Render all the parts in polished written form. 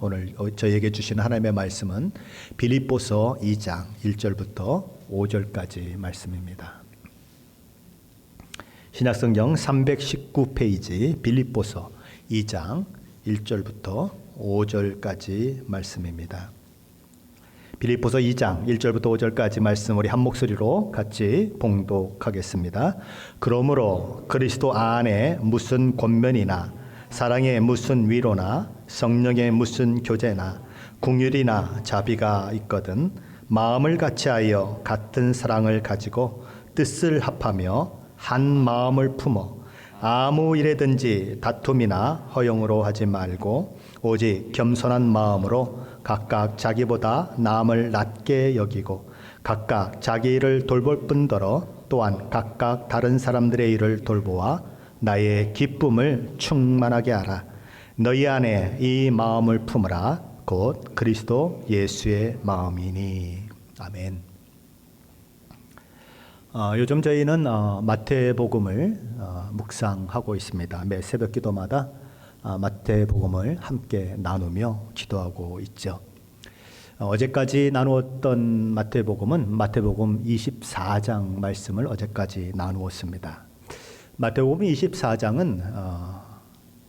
오늘 저에게 주시는 하나님의 말씀은 빌립보서 2장 1절부터 5절까지 말씀입니다. 신약성경 319페이지 빌립보서 2장 1절부터 5절까지 말씀입니다. 빌립보서 2장 1절부터 5절까지 말씀 우리 한 목소리로 같이 봉독하겠습니다. 그러므로 그리스도 안에 무슨 권면이나 사랑의 무슨 위로나 성령의 무슨 교제나 긍휼이나 자비가 있거든 마음을 같이하여 같은 사랑을 가지고 뜻을 합하며 한 마음을 품어 아무 일에든지 다툼이나 허용으로 하지 말고 오직 겸손한 마음으로 각각 자기보다 남을 낮게 여기고 각각 자기 일을 돌볼 뿐더러 또한 각각 다른 사람들의 일을 돌보아 나의 기쁨을 충만하게 하라. 너희 안에 이 마음을 품으라. 곧 그리스도 예수의 마음이니. 아멘. 요즘 저희는 마태복음을 묵상하고 있습니다. 매 새벽 기도마다 마태복음을 함께 나누며 기도하고 있죠. 어제까지 나누었던 마태복음은 마태복음 24장 말씀을 어제까지 나누었습니다. 마태복음 24장은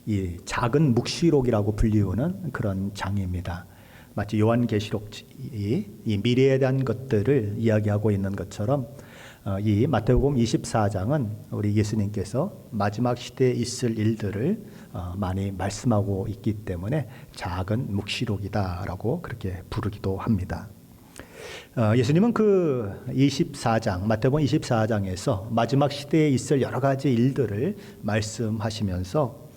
이 작은 묵시록이라고 불리우는 그런 장입니다. 마치 요한계시록이 이 미래에 대한 것들을 이야기하고 있는 것처럼 이 마태복음 24장은 우리 예수님께서 마지막 시대에 있을 일들을 많이 말씀하고 있기 때문에 작은 묵시록이다라고 그렇게 부르기도 합니다. 예수님은 그 24장, 마태복음 24장에서 마지막 시대에 있을 여러 가지 일들을 말씀하시면서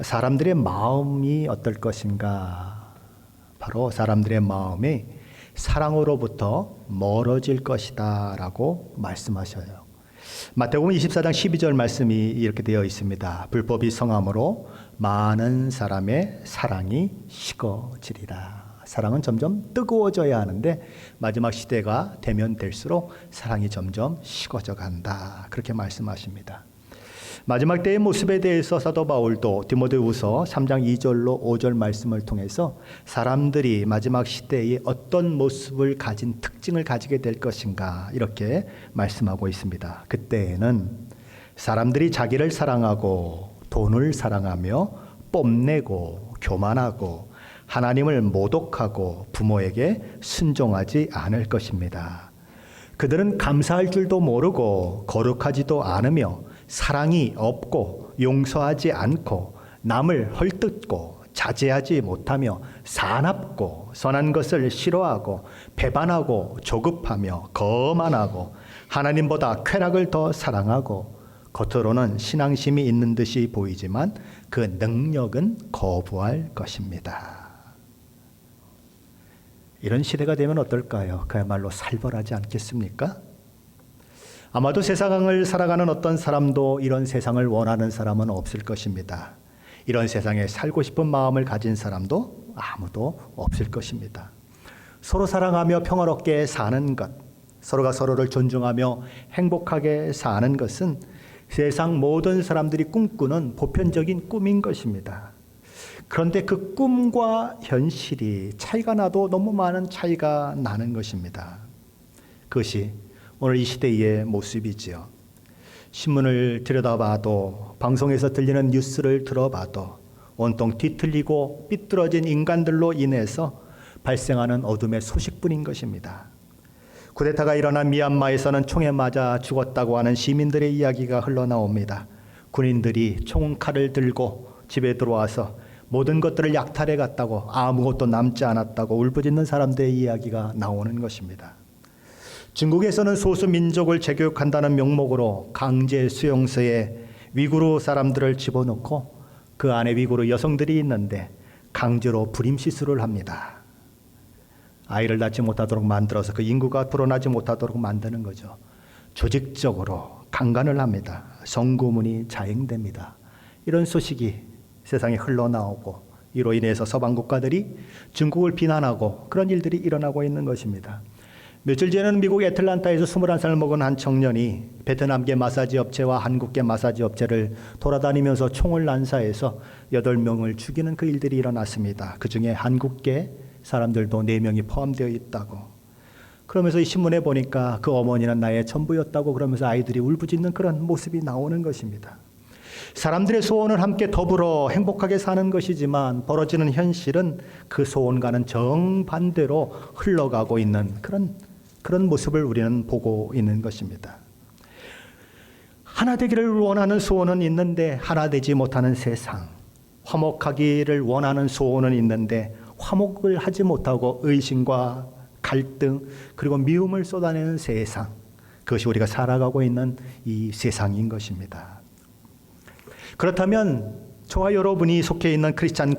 사람들의 마음이 어떨 것인가, 바로 사람들의 마음이 사랑으로부터 멀어질 것이다 라고 말씀하셔요. 마태복음 24장 12절 말씀이 이렇게 되어 있습니다. 불법이 성함으로 많은 사람의 사랑이 식어지리라. 사랑은 점점 뜨거워져야 하는데 마지막 시대가 되면 될수록 사랑이 점점 식어져 간다. 그렇게 말씀하십니다. 마지막 때의 모습에 대해서 사도 바울도 디모데후서 3장 2절로 5절 말씀을 통해서 사람들이 마지막 시대에 어떤 모습을 가진 특징을 가지게 될 것인가 이렇게 말씀하고 있습니다. 그때에는 사람들이 자기를 사랑하고 돈을 사랑하며 뽐내고 교만하고 하나님을 모독하고 부모에게 순종하지 않을 것입니다. 그들은 감사할 줄도 모르고 거룩하지도 않으며 사랑이 없고 용서하지 않고 남을 헐뜯고 자제하지 못하며 사납고 선한 것을 싫어하고 배반하고 조급하며 거만하고 하나님보다 쾌락을 더 사랑하고 겉으로는 신앙심이 있는 듯이 보이지만 그 능력은 거부할 것입니다. 이런 시대가 되면 어떨까요? 그야말로 살벌하지 않겠습니까? 아마도 세상을 살아가는 어떤 사람도 이런 세상을 원하는 사람은 없을 것입니다. 이런 세상에 살고 싶은 마음을 가진 사람도 아무도 없을 것입니다. 서로 사랑하며 평화롭게 사는 것, 서로가 서로를 존중하며 행복하게 사는 것은 세상 모든 사람들이 꿈꾸는 보편적인 꿈인 것입니다. 그런데 그 꿈과 현실이 차이가 나도 너무 많은 차이가 나는 것입니다. 그것이 오늘 이 시대의 모습이지요. 신문을 들여다봐도 방송에서 들리는 뉴스를 들어봐도 온통 뒤틀리고 삐뚤어진 인간들로 인해서 발생하는 어둠의 소식뿐인 것입니다. 쿠데타가 일어난 미얀마에서는 총에 맞아 죽었다고 하는 시민들의 이야기가 흘러나옵니다. 군인들이 총칼을 들고 집에 들어와서 모든 것들을 약탈해 갔다고 아무것도 남지 않았다고 울부짖는 사람들의 이야기가 나오는 것입니다. 중국에서는 소수 민족을 재교육한다는 명목으로 강제 수용소에 위구르 사람들을 집어넣고 그 안에 위구르 여성들이 있는데 강제로 불임 시술을 합니다. 아이를 낳지 못하도록 만들어서 그 인구가 불어나지 못하도록 만드는 거죠. 조직적으로 강간을 합니다. 성고문이 자행됩니다. 이런 소식이 세상에 흘러나오고 이로 인해서 서방 국가들이 중국을 비난하고 그런 일들이 일어나고 있는 것입니다. 며칠 전에는 미국 애틀란타에서 21살 먹은 한 청년이 베트남계 마사지 업체와 한국계 마사지 업체를 돌아다니면서 총을 난사해서 8명을 죽이는 그 일들이 일어났습니다. 그중에 한국계 사람들도 4명이 포함되어 있다고. 그러면서 이 신문에 보니까 그 어머니는 나의 전부였다고 그러면서 아이들이 울부짖는 그런 모습이 나오는 것입니다. 사람들의 소원을 함께 더불어 행복하게 사는 것이지만 벌어지는 현실은 그 소원과는 정반대로 흘러가고 있는 그런 모습을 우리는 보고 있는 것입니다. 하나 되기를 원하는 소원은 있는데 하나 되지 못하는 세상, 화목하기를 원하는 소원은 있는데 화목을 하지 못하고 의심과 갈등 그리고 미움을 쏟아내는 세상, 그것이 우리가 살아가고 있는 이 세상인 것입니다. 그렇다면 저와 여러분이 속해 있는 크리스찬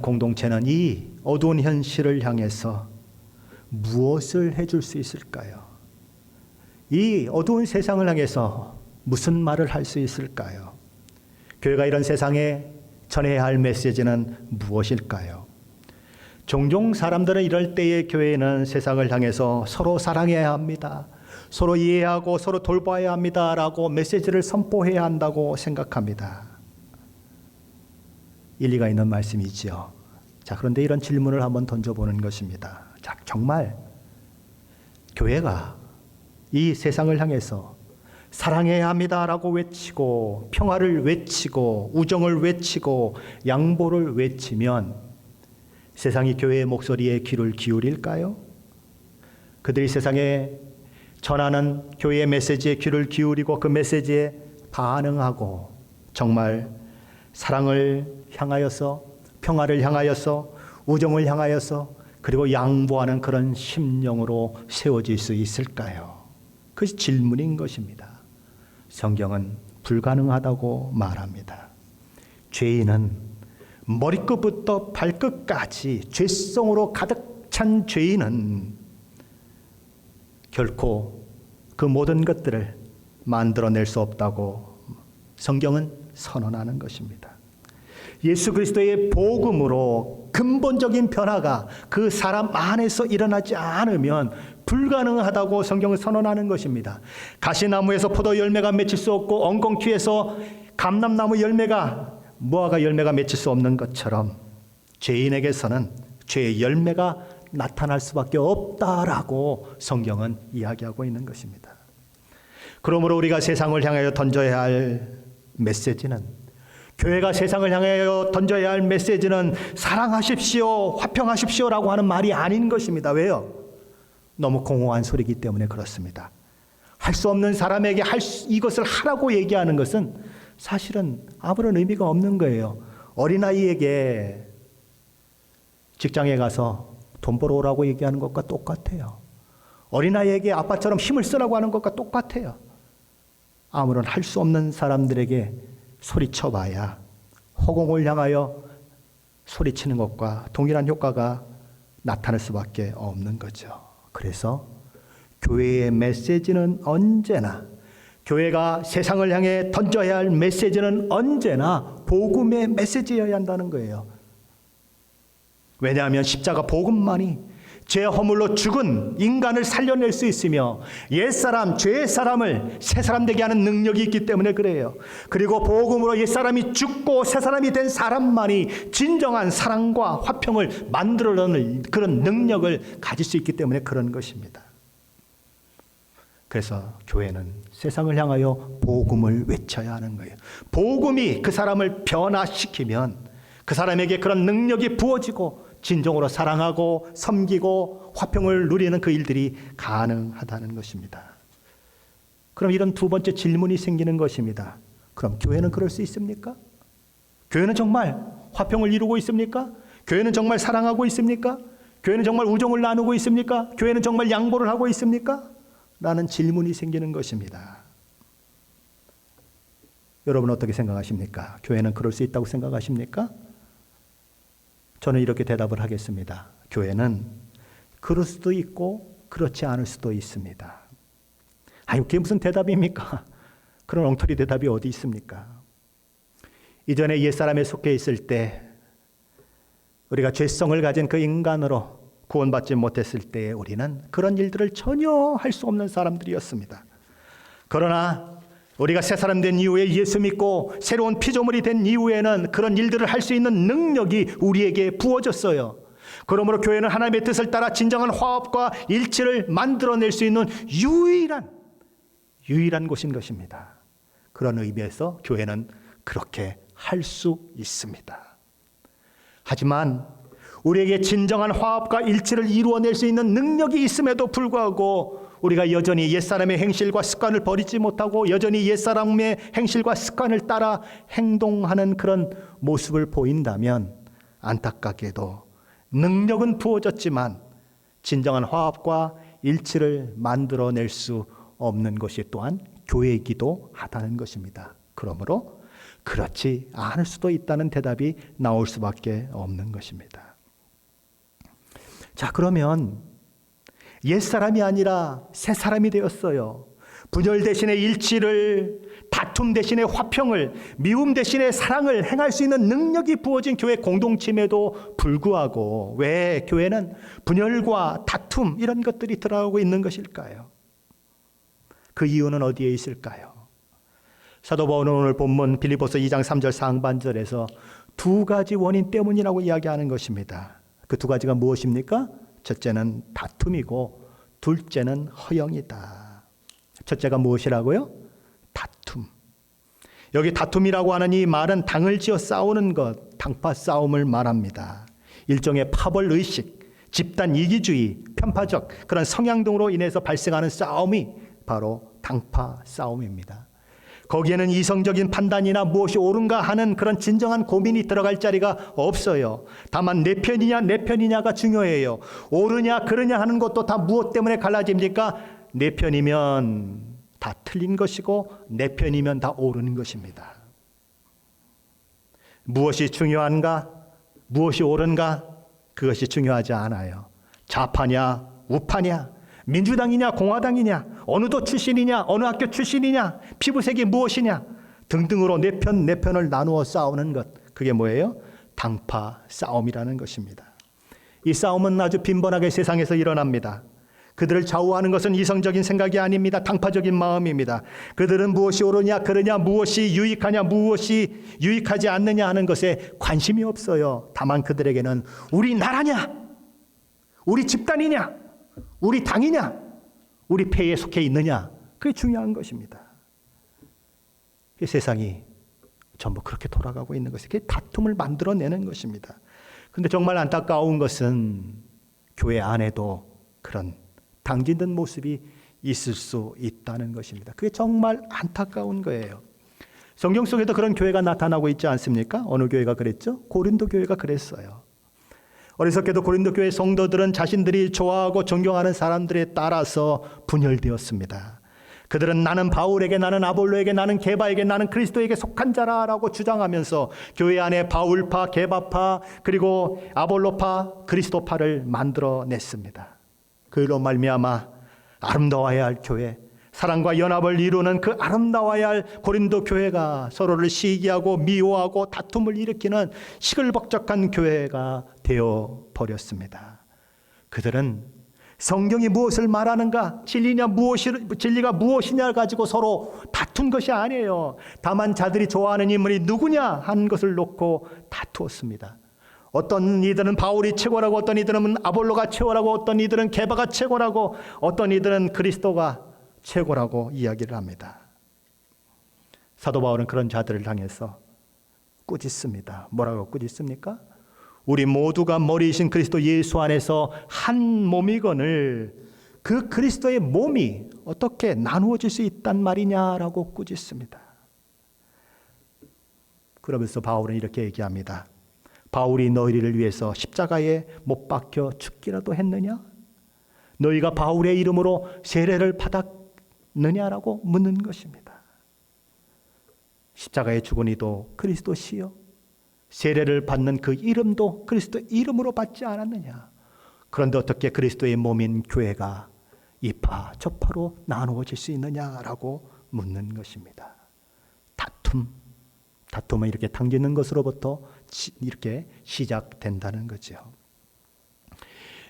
공동체는 이 어두운 현실을 향해서 무엇을 해줄 수 있을까요? 이 어두운 세상을 향해서 무슨 말을 할 수 있을까요? 교회가 이런 세상에 전해야 할 메시지는 무엇일까요? 종종 사람들은 이럴 때의 교회는 세상을 향해서 서로 사랑해야 합니다. 서로 이해하고 서로 돌봐야 합니다라고 메시지를 선포해야 한다고 생각합니다. 일리가 있는 말씀이지요. 자, 그런데 이런 질문을 한번 던져보는 것입니다. 자, 정말 교회가 이 세상을 향해서 사랑해야 합니다라고 외치고 평화를 외치고 우정을 외치고 양보를 외치면 세상이 교회의 목소리에 귀를 기울일까요? 그들이 세상에 전하는 교회의 메시지에 귀를 기울이고 그 메시지에 반응하고 정말 사랑을 향하여서 평화를 향하여서 우정을 향하여서 그리고 양보하는 그런 심령으로 세워질 수 있을까요? 그것이 질문인 것입니다. 성경은 불가능하다고 말합니다. 죄인은 머리끝부터 발끝까지 죄성으로 가득 찬 죄인은 결코 그 모든 것들을 만들어낼 수 없다고 성경은 선언하는 것입니다. 예수 그리스도의 복음으로 근본적인 변화가 그 사람 안에서 일어나지 않으면 불가능하다고 성경은 선언하는 것입니다. 가시나무에서 포도 열매가 맺힐 수 없고 엉겅퀴에서 감람나무 열매가 무화과 열매가 맺힐 수 없는 것처럼 죄인에게서는 죄의 열매가 나타날 수밖에 없다라고 성경은 이야기하고 있는 것입니다. 그러므로 우리가 세상을 향하여 던져야 할 메시지는, 교회가 세상을 향하여 던져야 할 메시지는 사랑하십시오, 화평하십시오라고 하는 말이 아닌 것입니다. 왜요? 너무 공허한 소리이기 때문에 그렇습니다. 할 수 없는 사람에게 이것을 하라고 얘기하는 것은 사실은 아무런 의미가 없는 거예요. 어린아이에게 직장에 가서 돈 벌어오라고 얘기하는 것과 똑같아요. 어린아이에게 아빠처럼 힘을 쓰라고 하는 것과 똑같아요. 아무런 할 수 없는 사람들에게 소리쳐봐야 허공을 향하여 소리치는 것과 동일한 효과가 나타날 수밖에 없는 거죠. 그래서 교회의 메시지는 언제나, 교회가 세상을 향해 던져야 할 메시지는 언제나 복음의 메시지여야 한다는 거예요. 왜냐하면 십자가 복음만이 죄 허물로 죽은 인간을 살려낼 수 있으며 옛사람, 죄의 사람을 새사람 되게 하는 능력이 있기 때문에 그래요. 그리고 복음으로 옛사람이 죽고 새사람이 된 사람만이 진정한 사랑과 화평을 만들어내는 그런 능력을 가질 수 있기 때문에 그런 것입니다. 그래서 교회는 세상을 향하여 복음을 외쳐야 하는 거예요. 복음이 그 사람을 변화시키면 그 사람에게 그런 능력이 부어지고 진정으로 사랑하고 섬기고 화평을 누리는 그 일들이 가능하다는 것입니다. 그럼 이런 두 번째 질문이 생기는 것입니다. 그럼 교회는 그럴 수 있습니까? 교회는 정말 화평을 이루고 있습니까? 교회는 정말 사랑하고 있습니까? 교회는 정말 우정을 나누고 있습니까? 교회는 정말 양보를 하고 있습니까? 라는 질문이 생기는 것입니다. 여러분 어떻게 생각하십니까? 교회는 그럴 수 있다고 생각하십니까? 저는 이렇게 대답을 하겠습니다. 교회는 그럴 수도 있고 그렇지 않을 수도 있습니다. 그게 무슨 대답입니까? 그런 엉터리 대답이 어디 있습니까? 이전에 옛사람에 속해 있을 때 우리가 죄성을 가진 그 인간으로 구원받지 못했을 때 우리는 그런 일들을 전혀 할 수 없는 사람들이었습니다. 그러나 우리가 새 사람 된 이후에 예수 믿고 새로운 피조물이 된 이후에는 그런 일들을 할 수 있는 능력이 우리에게 부어졌어요. 그러므로 교회는 하나님의 뜻을 따라 진정한 화합과 일치를 만들어낼 수 있는 유일한 곳인 것입니다. 그런 의미에서 교회는 그렇게 할 수 있습니다. 하지만 우리에게 진정한 화합과 일치를 이루어낼 수 있는 능력이 있음에도 불구하고 우리가 여전히 옛사람의 행실과 습관을 버리지 못하고 여전히 옛사람의 행실과 습관을 따라 행동하는 그런 모습을 보인다면 안타깝게도 능력은 부어졌지만 진정한 화합과 일치를 만들어낼 수 없는 것이 또한 교회이기도 하다는 것입니다. 그러므로 그렇지 않을 수도 있다는 대답이 나올 수밖에 없는 것입니다. 자, 그러면 옛사람이 아니라 새사람이 되었어요. 분열 대신에 일치를, 다툼 대신에 화평을, 미움 대신에 사랑을 행할 수 있는 능력이 부어진 교회 공동체임에도 불구하고 왜 교회는 분열과 다툼 이런 것들이 드러나고 있는 것일까요? 그 이유는 어디에 있을까요? 사도 바울은 오늘 본문 빌립보서 2장 3절 상반절에서 두 가지 원인 때문이라고 이야기하는 것입니다. 그 두 가지가 무엇입니까? 첫째는 다툼이고 둘째는 허영이다. 첫째가 무엇이라고요? 다툼. 여기 다툼이라고 하는 이 말은 당을 지어 싸우는 것, 당파 싸움을 말합니다. 일종의 파벌의식, 집단 이기주의, 편파적 그런 성향 등으로 인해서 발생하는 싸움이 바로 당파 싸움입니다. 거기에는 이성적인 판단이나 무엇이 옳은가 하는 그런 진정한 고민이 들어갈 자리가 없어요. 다만 내 편이냐가 중요해요. 옳으냐 그르냐 하는 것도 다 무엇 때문에 갈라집니까? 내 편이면 다 틀린 것이고 내 편이면 다 옳은 것입니다. 무엇이 중요한가? 무엇이 옳은가? 그것이 중요하지 않아요. 좌파냐 우파냐, 민주당이냐 공화당이냐, 어느 도 출신이냐, 어느 학교 출신이냐, 피부색이 무엇이냐 등등으로 내 편을 나누어 싸우는 것, 그게 뭐예요? 당파 싸움이라는 것입니다. 이 싸움은 아주 빈번하게 세상에서 일어납니다. 그들을 좌우하는 것은 이성적인 생각이 아닙니다. 당파적인 마음입니다. 그들은 무엇이 옳으냐 그르냐, 무엇이 유익하냐 무엇이 유익하지 않느냐 하는 것에 관심이 없어요. 다만 그들에게는 우리 나라냐, 우리 집단이냐, 우리 당이냐, 우리 패에 속해 있느냐, 그게 중요한 것입니다. 세상이 전부 그렇게 돌아가고 있는 것이 그게 다툼을 만들어내는 것입니다. 그런데 정말 안타까운 것은 교회 안에도 그런 당짓는 모습이 있을 수 있다는 것입니다. 그게 정말 안타까운 거예요. 성경 속에도 그런 교회가 나타나고 있지 않습니까? 어느 교회가 그랬죠? 고린도 교회가 그랬어요. 어리석게도 고린도 교회 성도들은 자신들이 좋아하고 존경하는 사람들에 따라서 분열되었습니다. 그들은 나는 바울에게, 나는 아볼로에게, 나는 게바에게, 나는 그리스도에게 속한 자라라고 주장하면서 교회 안에 바울파, 게바파, 그리고 아볼로파, 그리스도파를 만들어냈습니다. 그로 말미암아 아름다워야 할 교회, 사랑과 연합을 이루는 그 아름다워야 할 고린도 교회가 서로를 시기하고 미워하고 다툼을 일으키는 시끌벅적한 교회가 되어버렸습니다. 그들은 성경이 무엇을 말하는가, 진리가 무엇이냐 가지고 서로 다툰 것이 아니에요. 다만 자들이 좋아하는 인물이 누구냐 하는 것을 놓고 다투었습니다. 어떤 이들은 바울이 최고라고, 어떤 이들은 아볼로가 최고라고, 어떤 이들은 게바가 최고라고, 어떤 이들은 그리스도가 최고라고 이야기를 합니다. 사도 바울은 그런 자들을 향해서 꾸짖습니다. 뭐라고 꾸짖습니까? 우리 모두가 머리이신 그리스도 예수 안에서 한 몸이거늘 그 그리스도의 몸이 어떻게 나누어질 수 있단 말이냐라고 꾸짖습니다. 그러면서 바울은 이렇게 얘기합니다. 바울이 너희를 위해서 십자가에 못 박혀 죽기라도 했느냐? 너희가 바울의 이름으로 세례를 받았느냐라고 묻는 것입니다. 십자가에 죽은 이도 그리스도시요, 세례를 받는 그 이름도 그리스도 이름으로 받지 않았느냐? 그런데 어떻게 그리스도의 몸인 교회가 이파 저파로 나누어질 수 있느냐라고 묻는 것입니다. 다툼은 이렇게 당기는 것으로부터 이렇게 시작된다는 거죠.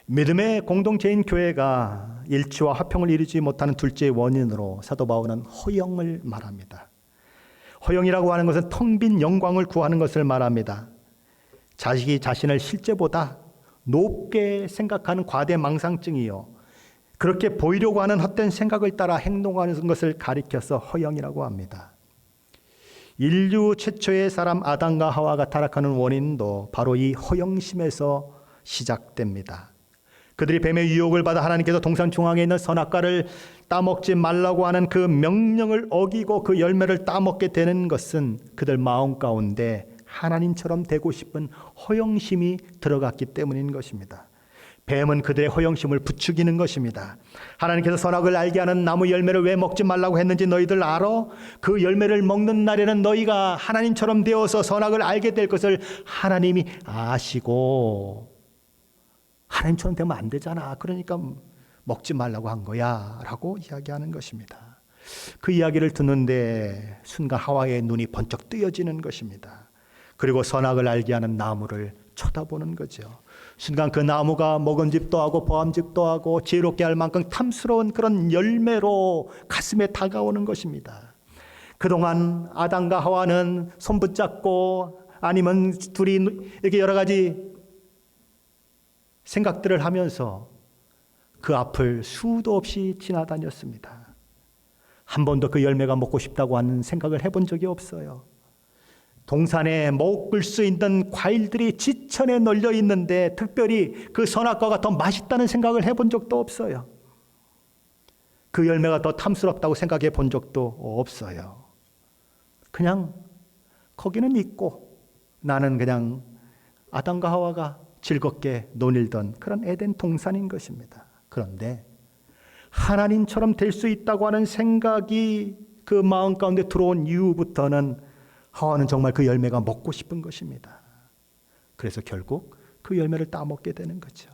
믿음의 공동체인 교회가 일치와 화평을 이루지 못하는 둘째 원인으로 사도 바울은 허영을 말합니다. 허영이라고 하는 것은 텅 빈 영광을 구하는 것을 말합니다. 자식이 자신을 실제보다 높게 생각하는 과대망상증이요, 그렇게 보이려고 하는 헛된 생각을 따라 행동하는 것을 가리켜서 허영이라고 합니다. 인류 최초의 사람 아담과 하와가 타락하는 원인도 바로 이 허영심에서 시작됩니다. 그들이 뱀의 유혹을 받아 하나님께서 동산 중앙에 있는 선악과를 따먹지 말라고 하는 그 명령을 어기고 그 열매를 따먹게 되는 것은 그들 마음 가운데 하나님처럼 되고 싶은 허영심이 들어갔기 때문인 것입니다. 뱀은 그들의 허영심을 부추기는 것입니다. 하나님께서 선악을 알게 하는 나무 열매를 왜 먹지 말라고 했는지 너희들 알아? 그 열매를 먹는 날에는 너희가 하나님처럼 되어서 선악을 알게 될 것을 하나님이 아시고, 하나님처럼 되면 안 되잖아, 그러니까 먹지 말라고 한 거야 라고 이야기하는 것입니다. 그 이야기를 듣는데 순간 하와의 눈이 번쩍 뜨여지는 것입니다. 그리고 선악을 알게 하는 나무를 쳐다보는 거죠. 순간 그 나무가 먹음직도 하고 보암직도 하고 지혜롭게 할 만큼 탐스러운 그런 열매로 가슴에 다가오는 것입니다. 그동안 아담과 하와는 손 붙잡고 아니면 둘이 이렇게 여러 가지 생각들을 하면서 그 앞을 수도 없이 지나다녔습니다. 한 번도 그 열매가 먹고 싶다고 하는 생각을 해본 적이 없어요. 동산에 먹을 수 있는 과일들이 지천에 널려 있는데 특별히 그 선악과가 더 맛있다는 생각을 해본 적도 없어요. 그 열매가 더 탐스럽다고 생각해 본 적도 없어요. 그냥 거기는 있고 나는 그냥 아담과 하와가 즐겁게 논일던 그런 에덴 동산인 것입니다. 그런데 하나님처럼 될 수 있다고 하는 생각이 그 마음 가운데 들어온 이후부터는 하와는 정말 그 열매가 먹고 싶은 것입니다. 그래서 결국 그 열매를 따먹게 되는 거죠.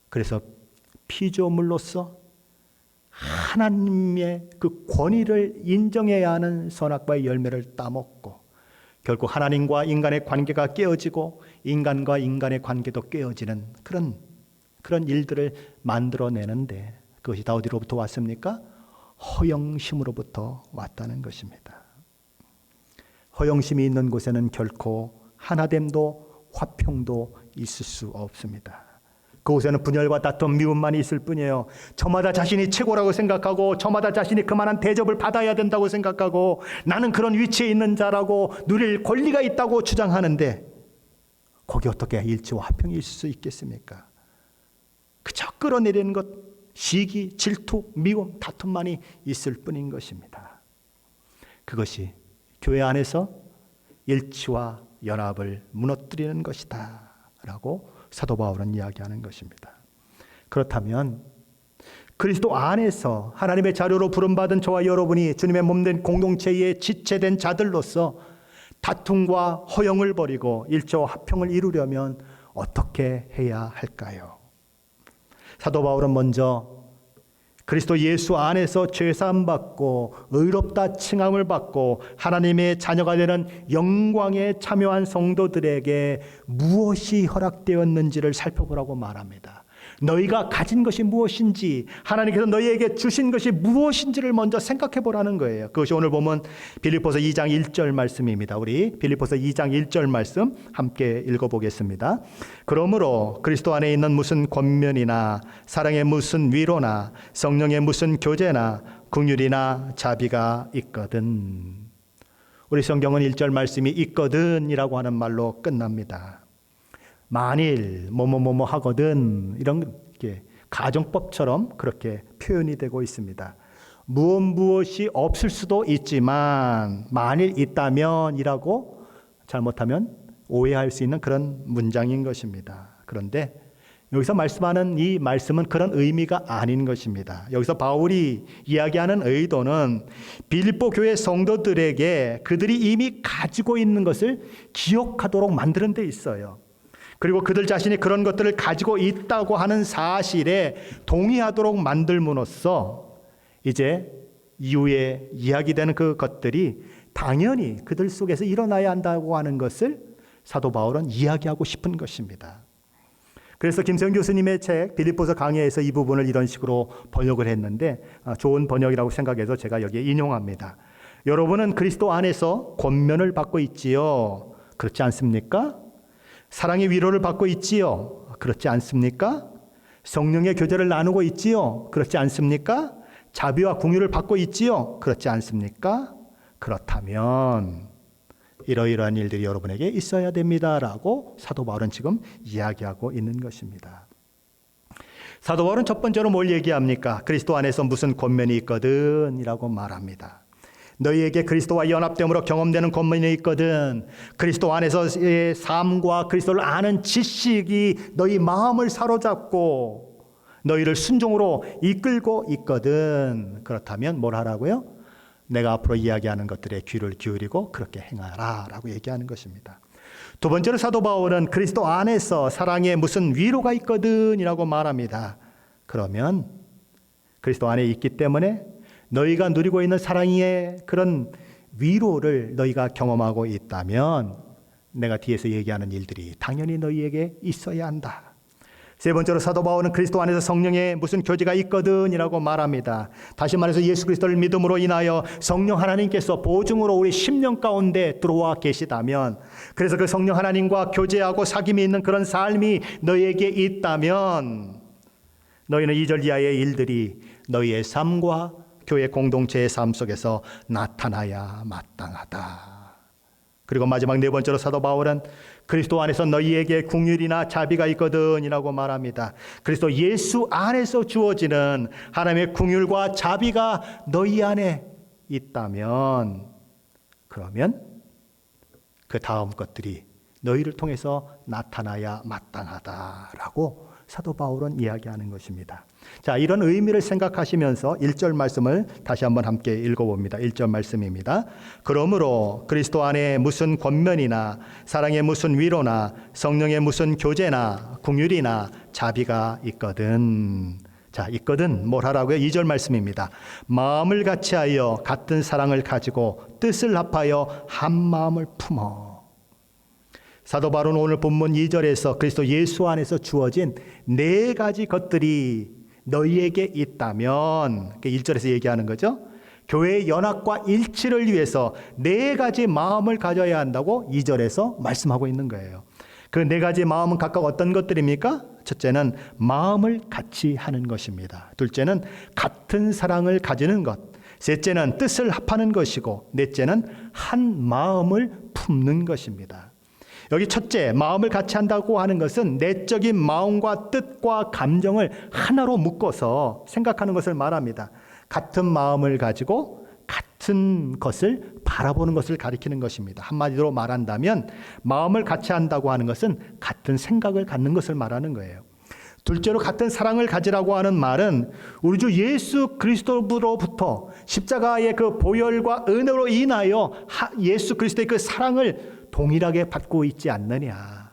그래서 피조물로서 하나님의 그 권위를 인정해야 하는 선악과의 열매를 따먹고 결국 하나님과 인간의 관계가 깨어지고 인간과 인간의 관계도 깨어지는 그런 일들을 만들어내는데 그것이 다 어디로부터 왔습니까? 허영심으로부터 왔다는 것입니다. 허영심이 있는 곳에는 결코 하나됨도 화평도 있을 수 없습니다. 그곳에는 분열과 다툼, 미움만이 있을 뿐이에요. 저마다 자신이 최고라고 생각하고 저마다 자신이 그만한 대접을 받아야 된다고 생각하고 나는 그런 위치에 있는 자라고 누릴 권리가 있다고 주장하는데 거기 어떻게 일치와 화평이 있을 수 있겠습니까? 그저 끌어내리는 것, 시기, 질투, 미움, 다툼만이 있을 뿐인 것입니다. 그것이 교회 안에서 일치와 연합을 무너뜨리는 것이다 라고 사도 바울은 이야기하는 것입니다. 그렇다면 그리스도 안에서 하나님의 자료로 부름받은 저와 여러분이 주님의 몸된 공동체에 지체된 자들로서 다툼과 허영을 버리고 일치와 화평을 이루려면 어떻게 해야 할까요? 사도 바울은 먼저 그리스도 예수 안에서 죄사함 받고 의롭다 칭함을 받고 하나님의 자녀가 되는 영광에 참여한 성도들에게 무엇이 허락되었는지를 살펴보라고 말합니다. 너희가 가진 것이 무엇인지, 하나님께서 너희에게 주신 것이 무엇인지를 먼저 생각해 보라는 거예요. 그것이 오늘 보면 빌립보서 2장 1절 말씀입니다. 우리 빌립보서 2장 1절 말씀 함께 읽어보겠습니다. 그러므로 그리스도 안에 있는 무슨 권면이나 사랑의 무슨 위로나 성령의 무슨 교제나 긍휼이나 자비가 있거든. 우리 성경은 1절 말씀이 있거든이라고 하는 말로 끝납니다. 만일 뭐뭐뭐뭐 하거든, 이런 게 가정법처럼 그렇게 표현이 되고 있습니다. 무엇이 없을 수도 있지만 만일 있다면이라고 잘못하면 오해할 수 있는 그런 문장인 것입니다. 그런데 여기서 말씀하는 이 말씀은 그런 의미가 아닌 것입니다. 여기서 바울이 이야기하는 의도는 빌립보 교회 성도들에게 그들이 이미 가지고 있는 것을 기억하도록 만드는 데 있어요. 그리고 그들 자신이 그런 것들을 가지고 있다고 하는 사실에 동의하도록 만들므로써 이제 이후에 이야기되는 그 것들이 당연히 그들 속에서 일어나야 한다고 하는 것을 사도 바울은 이야기하고 싶은 것입니다. 그래서 김세영 교수님의 책 빌립보서 강해에서 이 부분을 이런 식으로 번역을 했는데 좋은 번역이라고 생각해서 제가 여기에 인용합니다. 여러분은 그리스도 안에서 권면을 받고 있지요. 그렇지 않습니까? 사랑의 위로를 받고 있지요. 그렇지 않습니까? 성령의 교제를 나누고 있지요. 그렇지 않습니까? 자비와 긍휼을 받고 있지요. 그렇지 않습니까? 그렇다면 이러이러한 일들이 여러분에게 있어야 됩니다라고 사도 바울은 지금 이야기하고 있는 것입니다. 사도 바울은 첫 번째로 뭘 얘기합니까? 그리스도 안에서 무슨 권면이 있거든 이라고 말합니다. 너희에게 그리스도와 연합됨으로 경험되는 권면이 있거든. 그리스도 안에서의 삶과 그리스도를 아는 지식이 너희 마음을 사로잡고 너희를 순종으로 이끌고 있거든. 그렇다면 뭘 하라고요? 내가 앞으로 이야기하는 것들에 귀를 기울이고 그렇게 행하라 라고 얘기하는 것입니다. 두 번째로 사도 바울은 그리스도 안에서 사랑에 무슨 위로가 있거든 이라고 말합니다. 그러면 그리스도 안에 있기 때문에 너희가 누리고 있는 사랑의 그런 위로를 너희가 경험하고 있다면 내가 뒤에서 얘기하는 일들이 당연히 너희에게 있어야 한다. 세 번째로 사도 바울은 그리스도 안에서 성령의 무슨 교제가 있거든 이라고 말합니다. 다시 말해서 예수 그리스도를 믿음으로 인하여 성령 하나님께서 보증으로 우리 심령 가운데 들어와 계시다면, 그래서 그 성령 하나님과 교제하고 사귐이 있는 그런 삶이 너희에게 있다면 너희는 2절 이하의 일들이 너희의 삶과 교회 공동체의 삶 속에서 나타나야 마땅하다. 그리고 마지막 네 번째로 사도 바울은 그리스도 안에서 너희에게 긍휼이나 자비가 있거든 이라고 말합니다. 그리스도 예수 안에서 주어지는 하나님의 긍휼과 자비가 너희 안에 있다면, 그러면 그 다음 것들이 너희를 통해서 나타나야 마땅하다라고 사도 바울은 이야기하는 것입니다. 자, 이런 의미를 생각하시면서 1절 말씀을 다시 한번 함께 읽어봅니다. 1절 말씀입니다. 그러므로 그리스도 안에 무슨 권면이나 사랑의 무슨 위로나 성령의 무슨 교제나 긍휼이나 자비가 있거든. 자, 있거든 뭘 하라고요? 2절 말씀입니다. 마음을 같이하여 같은 사랑을 가지고 뜻을 합하여 한 마음을 품어. 사도 바울은 오늘 본문 2절에서 그리스도 예수 안에서 주어진 네 가지 것들이 너희에게 있다면, 1절에서 얘기하는 거죠. 교회의 연합과 일치를 위해서 네 가지 마음을 가져야 한다고 2절에서 말씀하고 있는 거예요. 그 네 가지 마음은 각각 어떤 것들입니까? 첫째는 마음을 같이 하는 것입니다. 둘째는 같은 사랑을 가지는 것. 셋째는 뜻을 합하는 것이고, 넷째는 한 마음을 품는 것입니다. 여기 첫째, 마음을 같이 한다고 하는 것은 내적인 마음과 뜻과 감정을 하나로 묶어서 생각하는 것을 말합니다. 같은 마음을 가지고 같은 것을 바라보는 것을 가리키는 것입니다. 한마디로 말한다면 마음을 같이 한다고 하는 것은 같은 생각을 갖는 것을 말하는 거예요. 둘째로 같은 사랑을 가지라고 하는 말은 우리 주 예수 그리스도로부터 십자가의 그 보혈과 은혜로 인하여 예수 그리스도의 그 사랑을 동일하게 받고 있지 않느냐.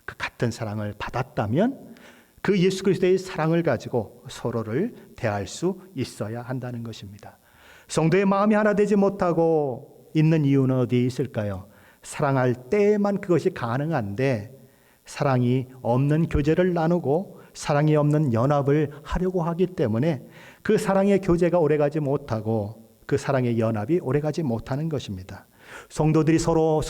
그 같은 사랑을 받았다면 그 예수 그리스도의 사랑을 가지고 서로를 대할 수 있어야 한다는 것입니다. 성도의 마음이 하나 되지 못하고 있는 이유는 어디에 있을까요? 사랑할 때에만 그것이 가능한데 사랑이 없는 교제를 나누고 사랑이 없는 연합을 하려고 하기 때문에 그 사랑의 교제가 오래가지 못하고 그 사랑의 연합이 오래가지 못하는 것입니다. 성도들이 서로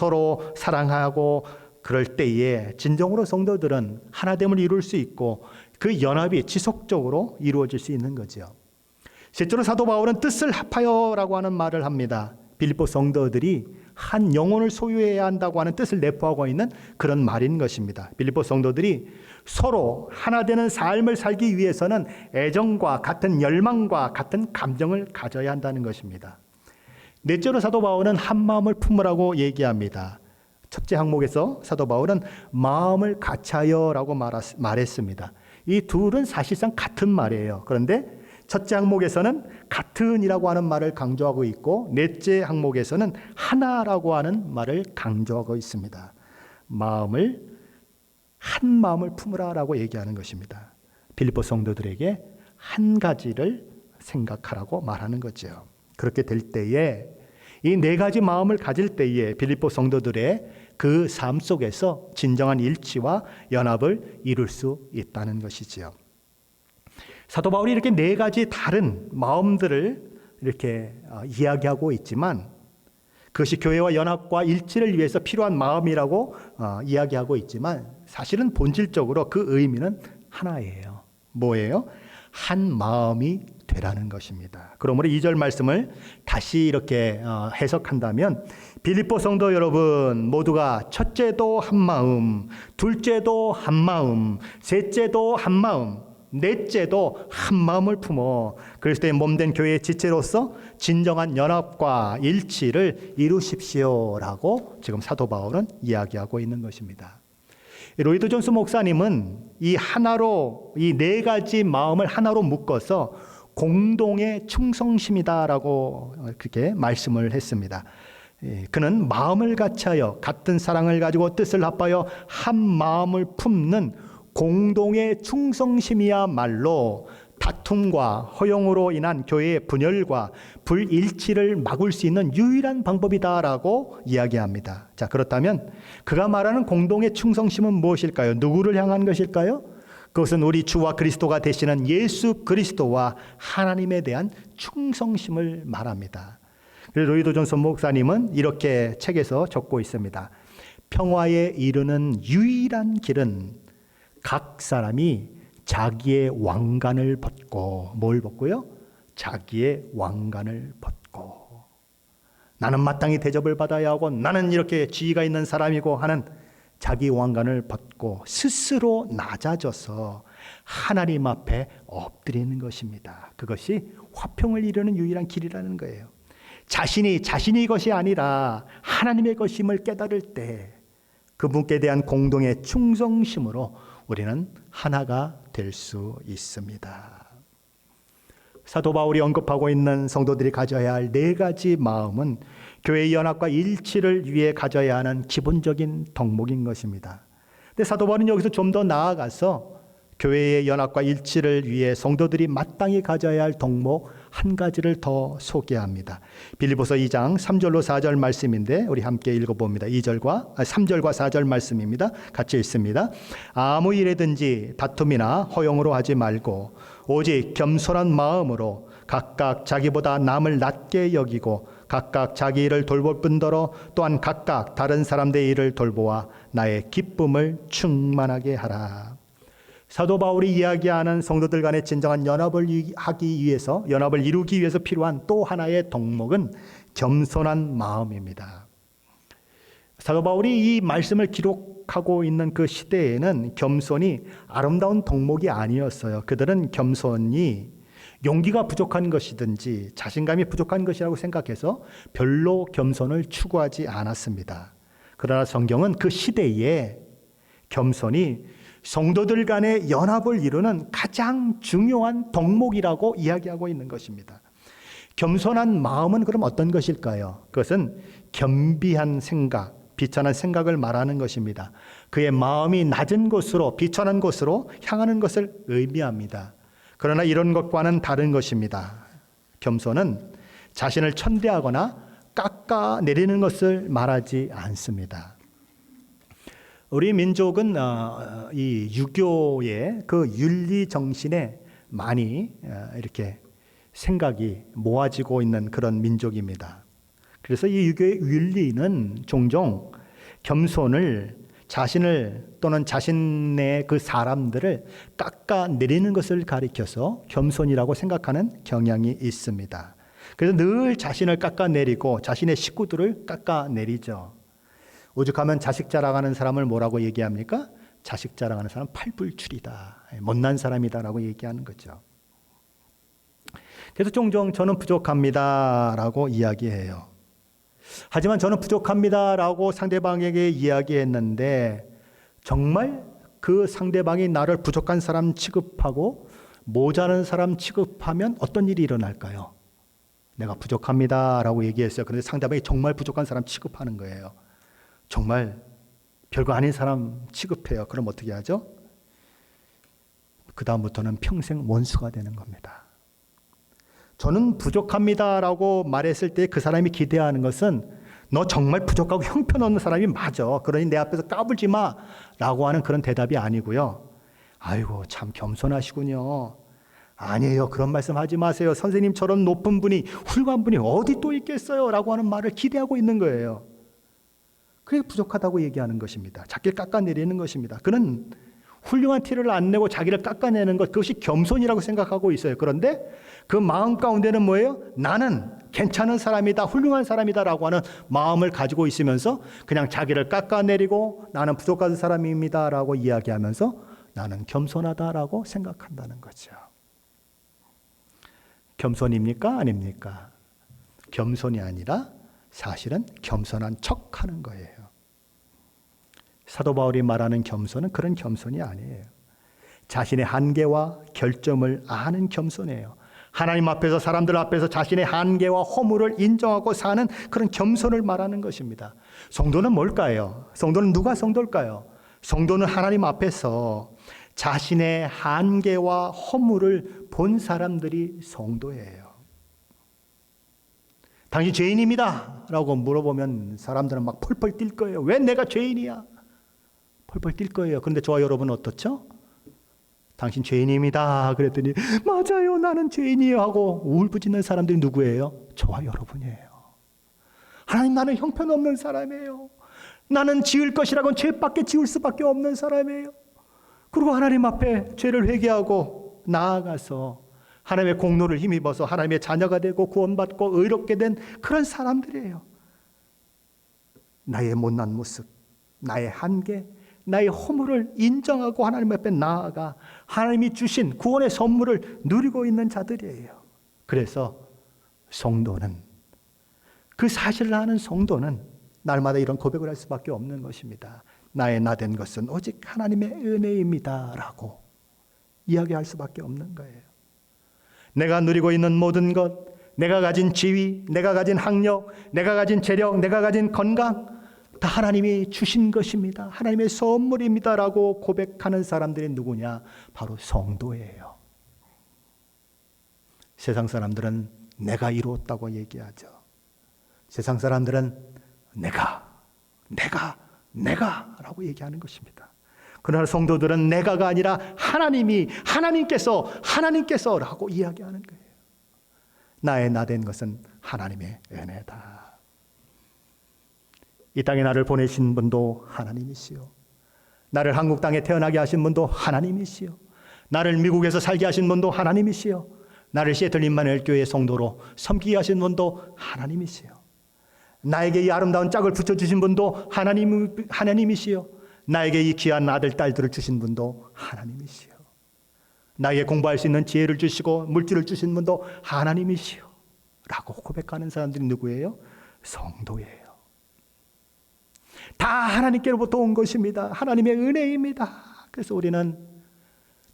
사랑하고 그럴 때에 진정으로 성도들은 하나됨을 이룰 수 있고 그 연합이 지속적으로 이루어질 수 있는 거죠. 셋째로 사도 바울은 뜻을 합하여라고 하는 말을 합니다. 빌립보 성도들이 한 영혼을 소유해야 한다고 하는 뜻을 내포하고 있는 그런 말인 것입니다. 빌립보 성도들이 서로 하나 되는 삶을 살기 위해서는 애정과 같은 열망과 같은 감정을 가져야 한다는 것입니다. 넷째로 사도 바울은 한 마음을 품으라고 얘기합니다. 첫째 항목에서 사도 바울은 마음을 같이하여라고 말했습니다. 이 둘은 사실상 같은 말이에요. 그런데 첫째 항목에서는 같은이라고 하는 말을 강조하고 있고 넷째 항목에서는 하나라고 하는 말을 강조하고 있습니다. 한 마음을 품으라라고 얘기하는 것입니다. 빌립보 성도들에게 한 가지를 생각하라고 말하는 거죠. 그렇게 될 때에 이 네 가지 마음을 가질 때에 빌립보 성도들의 그 삶 속에서 진정한 일치와 연합을 이룰 수 있다는 것이지요. 사도 바울이 이렇게 네 가지 다른 마음들을 이렇게 이야기하고 있지만 그것이 교회와 연합과 일치를 위해서 필요한 마음이라고 이야기하고 있지만 사실은 본질적으로 그 의미는 하나예요. 뭐예요? 한 마음이 되라는 것입니다. 그러므로 2절 말씀을 다시 이렇게 해석한다면 빌립보 성도 여러분 모두가 첫째도 한 마음, 둘째도 한 마음, 셋째도 한 마음, 넷째도 한 마음을 품어 그리스도의 몸된 교회의 지체로서 진정한 연합과 일치를 이루십시오라고 지금 사도 바울은 이야기하고 있는 것입니다. 로이드 존스 목사님은 이 하나로 이 네 가지 마음을 하나로 묶어서 공동의 충성심이다라고 그렇게 말씀을 했습니다. 그는 마음을 같이하여 같은 사랑을 가지고 뜻을 합하여 한 마음을 품는 공동의 충성심이야말로 다툼과 허용으로 인한 교회의 분열과 불일치를 막을 수 있는 유일한 방법이다라고 이야기합니다. 자, 그렇다면 그가 말하는 공동의 충성심은 무엇일까요? 누구를 향한 것일까요? 그것은 우리 주와 그리스도가 되시는 예수 그리스도와 하나님에 대한 충성심을 말합니다. 그래서 로이드 존스 목사님은 이렇게 책에서 적고 있습니다. 평화에 이르는 유일한 길은 각 사람이 자기의 왕관을 벗고 뭘 벗고요? 자기의 왕관을 벗고 나는 마땅히 대접을 받아야 하고 나는 이렇게 지위가 있는 사람이고 하는 자기 왕관을 벗고 스스로 낮아져서 하나님 앞에 엎드리는 것입니다. 그것이 화평을 이루는 유일한 길이라는 거예요. 자신이 자신의 것이 아니라 하나님의 것임을 깨달을 때 그분께 대한 공동의 충성심으로 우리는 하나가 될 수 있습니다. 사도 바울이 언급하고 있는 성도들이 가져야 할 네 가지 마음은 교회의 연합과 일치를 위해 가져야 하는 기본적인 덕목인 것입니다. 근데 사도 바울은 여기서 좀 더 나아가서 교회의 연합과 일치를 위해 성도들이 마땅히 가져야 할 덕목 한 가지를 더 소개합니다. 빌립보서 2장 3절로 4절 말씀인데 우리 함께 읽어봅니다. 3절과 4절 말씀입니다. 같이 읽습니다. 아무 일에든지 다툼이나 허용으로 하지 말고 오직 겸손한 마음으로 각각 자기보다 남을 낮게 여기고 각각 자기 일을 돌볼 뿐더러 또한 각각 다른 사람들의 일을 돌보아 나의 기쁨을 충만하게 하라. 사도 바울이 이야기하는 성도들 간의 진정한 연합을 이루기 위해서 필요한 또 하나의 덕목은 겸손한 마음입니다. 사도 바울이 이 말씀을 기록하고 있는 그 시대에는 겸손이 아름다운 덕목이 아니었어요. 그들은 겸손이 용기가 부족한 것이든지 자신감이 부족한 것이라고 생각해서 별로 겸손을 추구하지 않았습니다. 그러나 성경은 그 시대에 겸손이 성도들 간의 연합을 이루는 가장 중요한 덕목이라고 이야기하고 있는 것입니다. 겸손한 마음은 그럼 어떤 것일까요? 그것은 겸비한 생각, 비천한 생각을 말하는 것입니다. 그의 마음이 낮은 곳으로, 비천한 곳으로 향하는 것을 의미합니다. 그러나 이런 것과는 다른 것입니다. 겸손은 자신을 천대하거나 깎아내리는 것을 말하지 않습니다. 우리 민족은 이 유교의 그 윤리 정신에 많이 이렇게 생각이 모아지고 있는 그런 민족입니다. 그래서 이 유교의 윤리는 종종 겸손을 자신을 또는 자신의 그 사람들을 깎아내리는 것을 가리켜서 겸손이라고 생각하는 경향이 있습니다. 그래서 늘 자신을 깎아내리고 자신의 식구들을 깎아내리죠. 오죽하면 자식 자랑하는 사람을 뭐라고 얘기합니까? 자식 자랑하는 사람 팔불출이다. 못난 사람이다라고 얘기하는 거죠. 그래서 종종 저는 부족합니다라고 이야기해요. 하지만 저는 부족합니다라고 상대방에게 이야기했는데 정말 그 상대방이 나를 부족한 사람 취급하고 모자란 사람 취급하면 어떤 일이 일어날까요? 내가 부족합니다라고 얘기했어요. 그런데 상대방이 정말 부족한 사람 취급하는 거예요. 정말 별거 아닌 사람 취급해요. 그럼 어떻게 하죠? 그 다음부터는 평생 원수가 되는 겁니다. 저는 부족합니다라고 말했을 때 그 사람이 기대하는 것은 너 정말 부족하고 형편없는 사람이 맞아. 그러니 내 앞에서 까불지 마. 라고 하는 그런 대답이 아니고요. 아이고, 참 겸손하시군요. 아니에요. 그런 말씀 하지 마세요. 선생님처럼 높은 분이, 훌륭한 분이 어디 또 있겠어요? 라고 하는 말을 기대하고 있는 거예요. 그게 부족하다고 얘기하는 것입니다. 자기를 깎아내리는 것입니다. 그는 훌륭한 티를 안 내고 자기를 깎아내는 것, 그것이 겸손이라고 생각하고 있어요. 그런데 그 마음 가운데는 뭐예요? 나는 괜찮은 사람이다, 훌륭한 사람이다 라고 하는 마음을 가지고 있으면서 그냥 자기를 깎아내리고 나는 부족한 사람입니다 라고 이야기하면서 나는 겸손하다라고 생각한다는 거죠. 겸손입니까? 아닙니까? 겸손이 아니라 사실은 겸손한 척하는 거예요. 사도 바울이 말하는 겸손은 그런 겸손이 아니에요. 자신의 한계와 결점을 아는 겸손이에요. 하나님 앞에서, 사람들 앞에서 자신의 한계와 허물을 인정하고 사는 그런 겸손을 말하는 것입니다. 성도는 뭘까요? 성도는 누가 성도일까요? 성도는 하나님 앞에서 자신의 한계와 허물을 본 사람들이 성도예요. 당신 죄인입니다 라고 물어보면 사람들은 막 펄펄 뛸 거예요. 왜 내가 죄인이야? 펄펄 뛸 거예요. 그런데 저와 여러분은 어떻죠? 당신 죄인입니다 그랬더니 맞아요, 나는 죄인이에요 하고 울부짖는 사람들이 누구예요? 저와 여러분이에요. 하나님, 나는 형편없는 사람이에요. 나는 지을 것이라고는 죄밖에 지을 수밖에 없는 사람이에요. 그리고 하나님 앞에 죄를 회개하고 나아가서 하나님의 공로를 힘입어서 하나님의 자녀가 되고 구원받고 의롭게 된 그런 사람들이에요. 나의 못난 모습, 나의 한계, 나의 허물을 인정하고 하나님 앞에 나아가 하나님이 주신 구원의 선물을 누리고 있는 자들이에요. 그래서 성도는, 그 사실을 아는 성도는 날마다 이런 고백을 할 수밖에 없는 것입니다. 나의 나된 것은 오직 하나님의 은혜입니다 라고 이야기할 수밖에 없는 거예요. 내가 누리고 있는 모든 것, 내가 가진 지위, 내가 가진 학력, 내가 가진 재력, 내가 가진 건강, 다 하나님이 주신 것입니다. 하나님의 선물입니다 라고 고백하는 사람들이 누구냐? 바로 성도예요. 세상 사람들은 내가 이루었다고 얘기하죠. 세상 사람들은 내가 라고 얘기하는 것입니다. 그러나 성도들은 내가가 아니라 하나님께서 라고 이야기하는 거예요. 나의 나된 것은 하나님의 은혜다. 이 땅에 나를 보내신 분도 하나님이시요, 나를 한국 땅에 태어나게 하신 분도 하나님이시요, 나를 미국에서 살게 하신 분도 하나님이시요, 나를 시애틀 임마누엘 교회 성도로 섬기게 하신 분도 하나님이시요, 나에게 이 아름다운 짝을 붙여주신 분도 하나님이시요, 나에게 이 귀한 아들, 딸들을 주신 분도 하나님이시요, 나에게 공부할 수 있는 지혜를 주시고 물질을 주신 분도 하나님이시요 라고 고백하는 사람들이 누구예요? 성도예요. 다 하나님께로부터 온 것입니다. 하나님의 은혜입니다. 그래서 우리는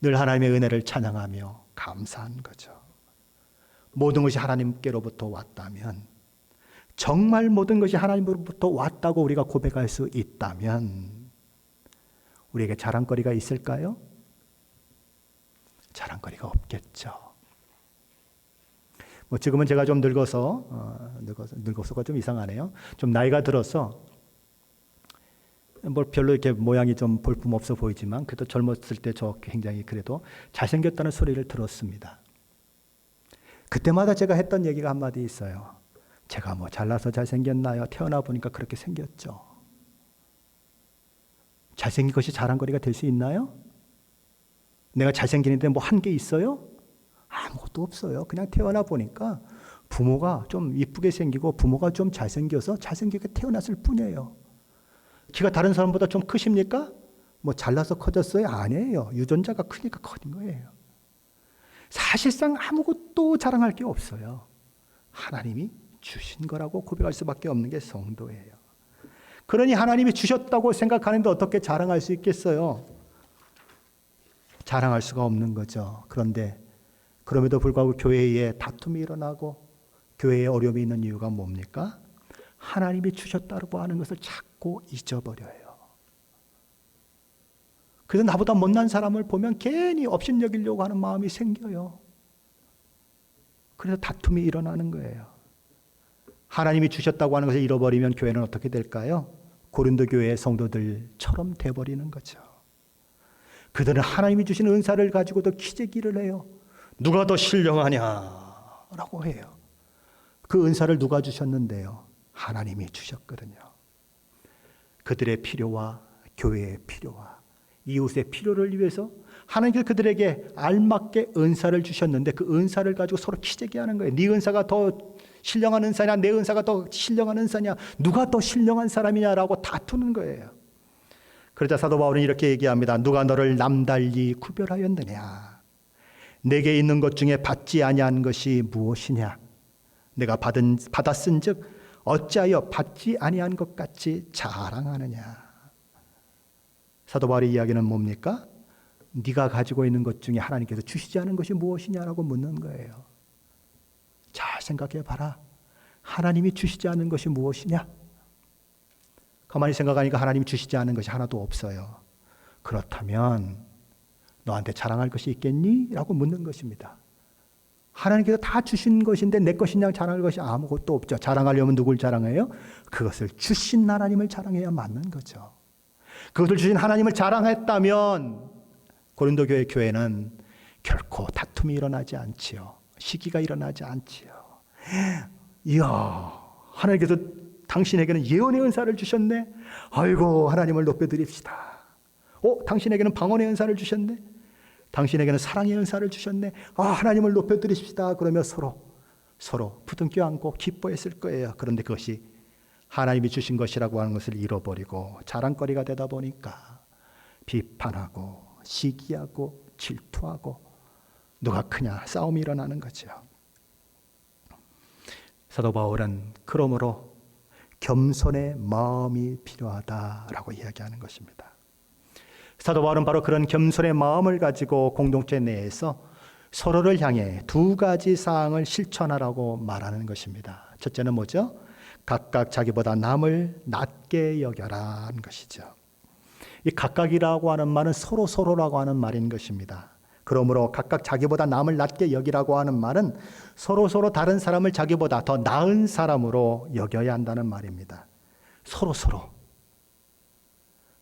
늘 하나님의 은혜를 찬양하며 감사한 거죠. 모든 것이 하나님께로부터 왔다면, 정말 모든 것이 하나님으로부터 왔다고 우리가 고백할 수 있다면 우리에게 자랑거리가 있을까요? 자랑거리가 없겠죠. 지금은 제가 좀 늙어서가 좀 이상하네요. 좀 나이가 들어서 별로 이렇게 모양이 좀 볼품없어 보이지만 그래도 젊었을 때 저 굉장히 그래도 잘생겼다는 소리를 들었습니다. 그때마다 제가 했던 얘기가 한마디 있어요. 제가 잘나서 잘생겼나요? 태어나 보니까 그렇게 생겼죠. 잘생긴 것이 자랑거리가 될 수 있나요? 내가 잘생기는데 한 게 있어요? 아무것도 없어요. 그냥 태어나 보니까 부모가 좀 이쁘게 생기고 부모가 좀 잘생겨서 잘생기게 태어났을 뿐이에요. 키가 다른 사람보다 좀 크십니까? 잘나서 커졌어요? 아니에요. 유전자가 크니까 커진 거예요. 사실상 아무것도 자랑할 게 없어요. 하나님이 주신 거라고 고백할 수밖에 없는 게 성도예요. 그러니 하나님이 주셨다고 생각하는데 어떻게 자랑할 수 있겠어요? 자랑할 수가 없는 거죠. 그런데 그럼에도 불구하고 교회에 다툼이 일어나고 교회에 어려움이 있는 이유가 뭡니까? 하나님이 주셨다고 하는 것을 자꾸 잊어버려요. 그래서 나보다 못난 사람을 보면 괜히 업신여기려고 하는 마음이 생겨요. 그래서 다툼이 일어나는 거예요. 하나님이 주셨다고 하는 것을 잃어버리면 교회는 어떻게 될까요? 고린도 교회의 성도들처럼 돼버리는 거죠. 그들은 하나님이 주신 은사를 가지고도 기재기를 해요. 누가 더 신령하냐라고 해요. 그 은사를 누가 주셨는데요? 하나님이 주셨거든요. 그들의 필요와 교회의 필요와 이웃의 필요를 위해서 하나님께서 그들에게 알맞게 은사를 주셨는데 그 은사를 가지고 서로 기재기하는 거예요. 네 은사가 더 신령한 은사냐, 내 은사가 더 신령한 은사냐, 누가 더 신령한 사람이냐라고 다투는 거예요. 그러자 사도 바울은 이렇게 얘기합니다. 누가 너를 남달리 구별하였느냐? 내게 있는 것 중에 받지 아니한 것이 무엇이냐? 내가 받았은즉 어찌하여 받지 아니한 것 같이 자랑하느냐? 사도 바울의 이야기는 뭡니까? 네가 가지고 있는 것 중에 하나님께서 주시지 않은 것이 무엇이냐라고 묻는 거예요. 잘 생각해 봐라. 하나님이 주시지 않은 것이 무엇이냐? 가만히 생각하니까 하나님이 주시지 않은 것이 하나도 없어요. 그렇다면 너한테 자랑할 것이 있겠니? 라고 묻는 것입니다. 하나님께서 다 주신 것인데 내 것이냐 자랑할 것이 아무것도 없죠. 자랑하려면 누굴 자랑해요? 그것을 주신 하나님을 자랑해야 맞는 거죠. 그것을 주신 하나님을 자랑했다면 고린도 교회는 결코 다툼이 일어나지 않지요. 시기가 일어나지 않지요. 이야, 하나님께서 당신에게는 예언의 은사를 주셨네. 아이고, 하나님을 높여드립시다. 당신에게는 방언의 은사를 주셨네. 당신에게는 사랑의 은사를 주셨네. 하나님을 높여드립시다. 그러며 서로 부둥켜 안고 기뻐했을 거예요. 그런데 그것이 하나님이 주신 것이라고 하는 것을 잃어버리고 자랑거리가 되다 보니까 비판하고 시기하고 질투하고 누가 크냐 싸움이 일어나는 거죠. 사도 바울은 그러므로 겸손의 마음이 필요하다라고 이야기하는 것입니다. 사도 바울은 바로 그런 겸손의 마음을 가지고 공동체 내에서 서로를 향해 두 가지 사항을 실천하라고 말하는 것입니다. 첫째는 뭐죠? 각각 자기보다 남을 낮게 여겨라 하는 것이죠. 이 각각이라고 하는 말은 서로라고 하는 말인 것입니다. 그러므로 각각 자기보다 남을 낮게 여기라고 하는 말은 서로 다른 사람을 자기보다 더 나은 사람으로 여겨야 한다는 말입니다. 서로.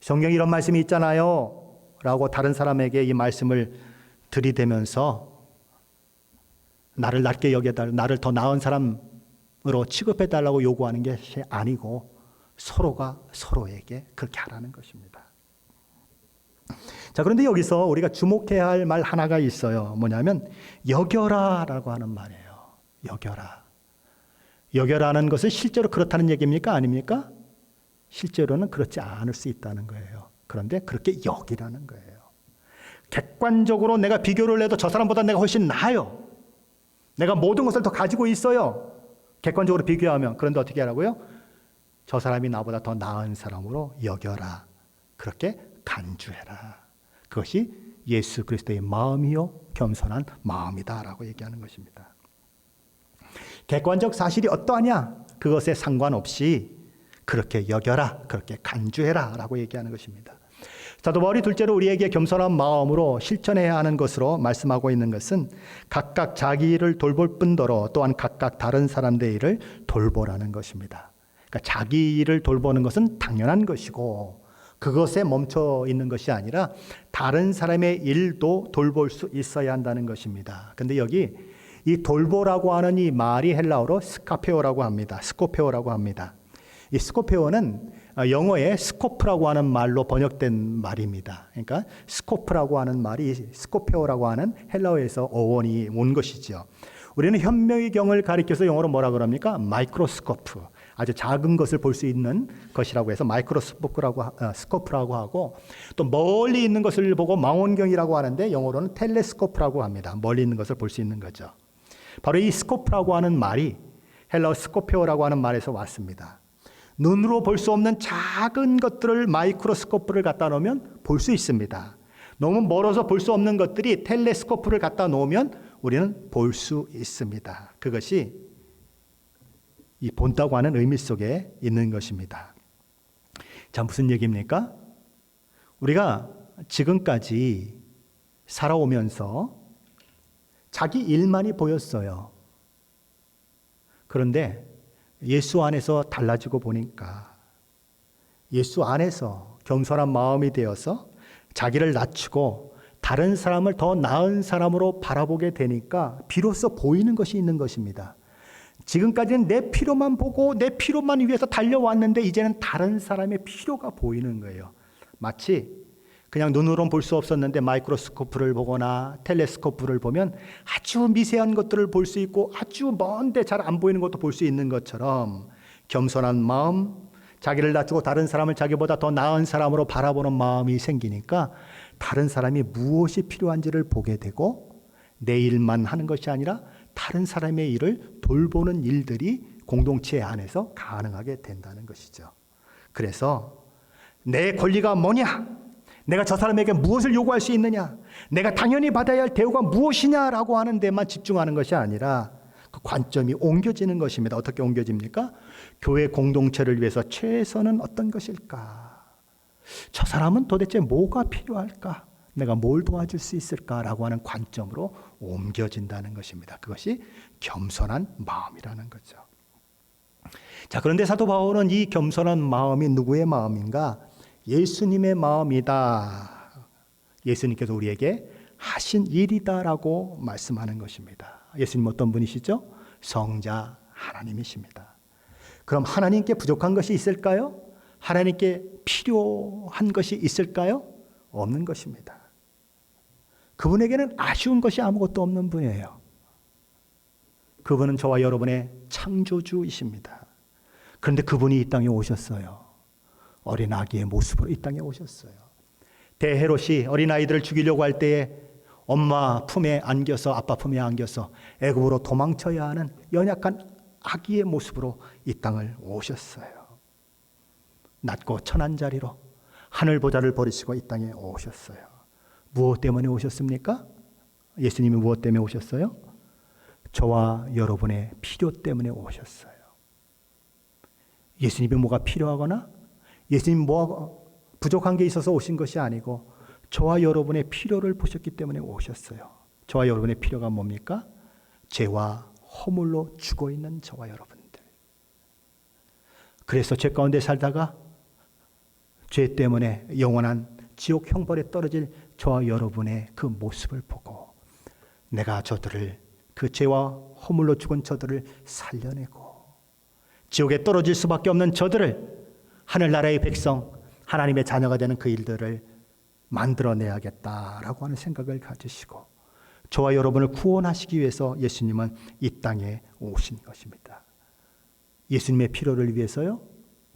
성경에 이런 말씀이 있잖아요 라고 다른 사람에게 이 말씀을 들이대면서 나를 낮게 여겨달라, 나를 더 나은 사람으로 취급해달라고 요구하는 것이 아니고 서로가 서로에게 그렇게 하라는 것입니다. 자, 그런데 여기서 우리가 주목해야 할 말 하나가 있어요. 뭐냐면 여겨라라고 하는 말이에요. 여겨라는 것은 실제로 그렇다는 얘기입니까? 아닙니까? 실제로는 그렇지 않을 수 있다는 거예요. 그런데 그렇게 여기라는 거예요. 객관적으로 내가 비교를 해도 저 사람보다 내가 훨씬 나아요. 내가 모든 것을 더 가지고 있어요. 객관적으로 비교하면. 그런데 어떻게 하라고요? 저 사람이 나보다 더 나은 사람으로 여겨라. 그렇게 간주해라. 그것이 예수 그리스도의 마음이요 겸손한 마음이다라고 얘기하는 것입니다. 객관적 사실이 어떠하냐? 그것에 상관없이 그렇게 여겨라, 그렇게 간주해라 라고 얘기하는 것입니다. 사도 바울이 둘째로 우리에게 겸손한 마음으로 실천해야 하는 것으로 말씀하고 있는 것은 각각 자기 일을 돌볼 뿐더러 또한 각각 다른 사람들의 일을 돌보라는 것입니다. 그러니까 자기 일을 돌보는 것은 당연한 것이고 그것에 멈춰 있는 것이 아니라 다른 사람의 일도 돌볼 수 있어야 한다는 것입니다. 근데 여기 이 돌보라고 하는 이 말이 헬라어로 스카페오라고 합니다. 스코페오라고 합니다. 이 스코페오는 영어의 스코프라고 하는 말로 번역된 말입니다. 그러니까 스코프라고 하는 말이 스코페오라고 하는 헬라어에서 어원이 온 것이죠. 우리는 현미경을 가리켜서 영어로 뭐라 그럽니까? 마이크로스코프. 아주 작은 것을 볼 수 있는 것이라고 해서 스코프라고 하고 또 멀리 있는 것을 보고 망원경이라고 하는데 영어로는 텔레스코프라고 합니다. 멀리 있는 것을 볼 수 있는 거죠. 바로 이 스코프라고 하는 말이 헬라어 스코페오라고 하는 말에서 왔습니다. 눈으로 볼 수 없는 작은 것들을 마이크로스코프를 갖다 놓으면 볼 수 있습니다. 너무 멀어서 볼 수 없는 것들이 텔레스코프를 갖다 놓으면 우리는 볼 수 있습니다. 그것이 이 본다고 하는 의미 속에 있는 것입니다. 자, 무슨 얘기입니까? 우리가 지금까지 살아오면서 자기 일만이 보였어요. 그런데 예수 안에서 달라지고 보니까 예수 안에서 겸손한 마음이 되어서 자기를 낮추고 다른 사람을 더 나은 사람으로 바라보게 되니까 비로소 보이는 것이 있는 것입니다. 지금까지는 내 필요만 보고 내 필요만 위해서 달려왔는데 이제는 다른 사람의 필요가 보이는 거예요. 마치 그냥 눈으로는 볼 수 없었는데 마이크로스코프를 보거나 텔레스코프를 보면 아주 미세한 것들을 볼 수 있고 아주 먼데 잘 안 보이는 것도 볼 수 있는 것처럼 겸손한 마음, 자기를 낮추고 다른 사람을 자기보다 더 나은 사람으로 바라보는 마음이 생기니까 다른 사람이 무엇이 필요한지를 보게 되고 내 일만 하는 것이 아니라 다른 사람의 일을 돌보는 일들이 공동체 안에서 가능하게 된다는 것이죠. 그래서 내 권리가 뭐냐? 내가 저 사람에게 무엇을 요구할 수 있느냐? 내가 당연히 받아야 할 대우가 무엇이냐라고 하는 데만 집중하는 것이 아니라 그 관점이 옮겨지는 것입니다. 어떻게 옮겨집니까? 교회 공동체를 위해서 최선은 어떤 것일까? 저 사람은 도대체 뭐가 필요할까? 내가 뭘 도와줄 수 있을까라고 하는 관점으로 옮겨진다는 것입니다. 그것이 겸손한 마음이라는 거죠. 자, 그런데 사도 바울은 이 겸손한 마음이 누구의 마음인가? 예수님의 마음이다. 예수님께서 우리에게 하신 일이다라고 말씀하는 것입니다. 예수님 어떤 분이시죠? 성자 하나님이십니다. 그럼 하나님께 부족한 것이 있을까요? 하나님께 필요한 것이 있을까요? 없는 것입니다. 그분에게는 아쉬운 것이 아무것도 없는 분이에요. 그분은 저와 여러분의 창조주이십니다. 그런데 그분이 이 땅에 오셨어요. 어린 아기의 모습으로 이 땅에 오셨어요. 대헤롯이 어린아이들을 죽이려고 할 때에 엄마 품에 안겨서 아빠 품에 안겨서 애굽으로 도망쳐야 하는 연약한 아기의 모습으로 이 땅을 오셨어요. 낮고 천한 자리로 하늘 보좌를 버리시고 이 땅에 오셨어요. 무엇 때문에 오셨습니까? 예수님이 무엇 때문에 오셨어요? 저와 여러분의 필요 때문에 오셨어요. 예수님이 뭐가 필요하거나 예수님 뭐가 부족한 게 있어서 오신 것이 아니고 저와 여러분의 필요를 보셨기 때문에 오셨어요. 저와 여러분의 필요가 뭡니까? 죄와 허물로 죽어 있는 저와 여러분들. 그래서 죄 가운데 살다가 죄 때문에 영원한 지옥 형벌에 떨어질 저와 여러분의 그 모습을 보고 내가 저들을 그 죄와 허물로 죽은 저들을 살려내고 지옥에 떨어질 수밖에 없는 저들을 하늘나라의 백성, 하나님의 자녀가 되는 그 일들을 만들어내야겠다라고 하는 생각을 가지시고 저와 여러분을 구원하시기 위해서 예수님은 이 땅에 오신 것입니다. 예수님의 필요를 위해서요?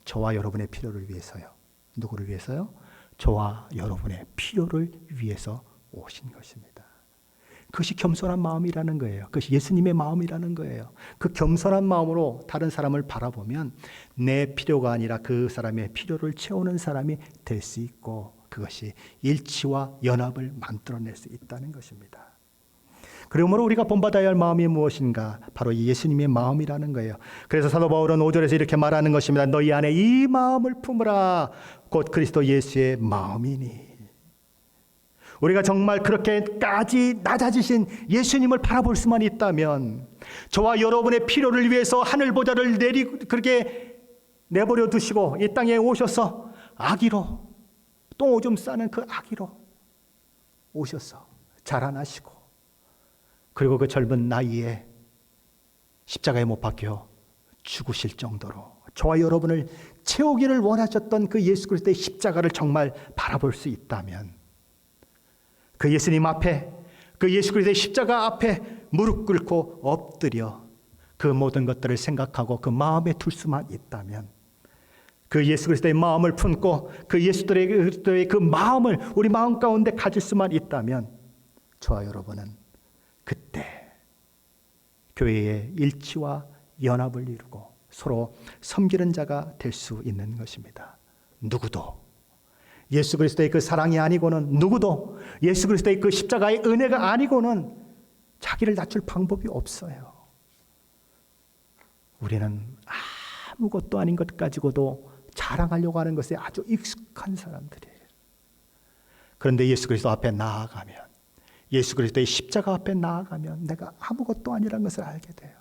저와 여러분의 필요를 위해서요? 누구를 위해서요? 저와 여러분의 필요를 위해서 오신 것입니다. 그것이 겸손한 마음이라는 거예요. 그것이 예수님의 마음이라는 거예요. 그 겸손한 마음으로 다른 사람을 바라보면 내 필요가 아니라 그 사람의 필요를 채우는 사람이 될 수 있고 그것이 일치와 연합을 만들어낼 수 있다는 것입니다. 그러므로 우리가 본받아야 할 마음이 무엇인가? 바로 예수님의 마음이라는 거예요. 그래서 사도 바울은 5절에서 이렇게 말하는 것입니다. 너희 안에 이 마음을 품으라. 곧 그리스도 예수의 마음이니. 우리가 정말 그렇게까지 낮아지신 예수님을 바라볼 수만 있다면 저와 여러분의 필요를 위해서 하늘 보좌를 그렇게 내버려 두시고 이 땅에 오셔서 아기로 똥 오줌 싸는 그 아기로 오셔서 자라나시고 그리고 그 젊은 나이에 십자가에 못 박혀 죽으실 정도로 저와 여러분을 채우기를 원하셨던 그 예수 그리스도의 십자가를 정말 바라볼 수 있다면 그 예수님 앞에 그 예수 그리스도의 십자가 앞에 무릎 꿇고 엎드려 그 모든 것들을 생각하고 그 마음에 둘 수만 있다면 그 예수 그리스도의 마음을 품고 그 예수 그리스도의 그 마음을 우리 마음 가운데 가질 수만 있다면 저와 여러분은 그때 교회의 일치와 연합을 이루고 서로 섬기는 자가 될 수 있는 것입니다. 누구도 예수 그리스도의 그 사랑이 아니고는 누구도 예수 그리스도의 그 십자가의 은혜가 아니고는 자기를 낮출 방법이 없어요. 우리는 아무것도 아닌 것 가지고도 자랑하려고 하는 것에 아주 익숙한 사람들이에요. 그런데 예수 그리스도 앞에 나아가면 예수 그리스도의 십자가 앞에 나아가면 내가 아무것도 아니라는 것을 알게 돼요.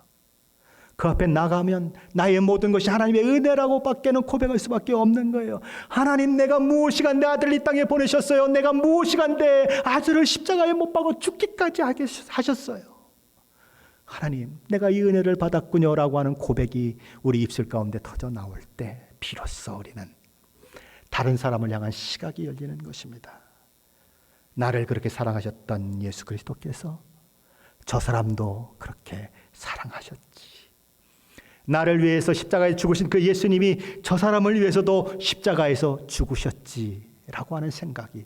그 앞에 나가면 나의 모든 것이 하나님의 은혜라고 밖에는 고백할 수밖에 없는 거예요. 하나님, 내가 무엇이간데 아들을 이 땅에 보내셨어요. 내가 무엇이간데 아들을 십자가에 못 박아 죽기까지 하셨어요. 하나님, 내가 이 은혜를 받았군요라고 하는 고백이 우리 입술 가운데 터져 나올 때 비로소 우리는 다른 사람을 향한 시각이 열리는 것입니다. 나를 그렇게 사랑하셨던 예수 그리스도께서 저 사람도 그렇게 사랑하셨지. 나를 위해서 십자가에 죽으신 그 예수님이 저 사람을 위해서도 십자가에서 죽으셨지라고 하는 생각이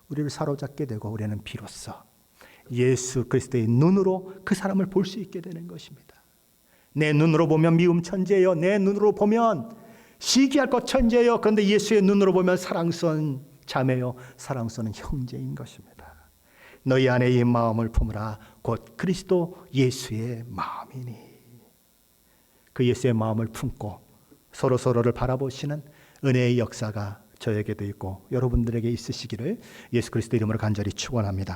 우리를 사로잡게 되고 우리는 비로소 예수 그리스도의 눈으로 그 사람을 볼 수 있게 되는 것입니다. 내 눈으로 보면 미움 천재예요. 내 눈으로 보면 시기할 것 천재예요. 그런데 예수의 눈으로 보면 사랑스러운 자매요, 사랑스러운 형제인 것입니다. 너희 안에 이 마음을 품으라. 곧 그리스도 예수의 마음이니. 그 예수의 마음을 품고 서로를 바라보시는 은혜의 역사가 저에게도 있고 여러분들에게 있으시기를 예수 그리스도 이름으로 간절히 축원합니다.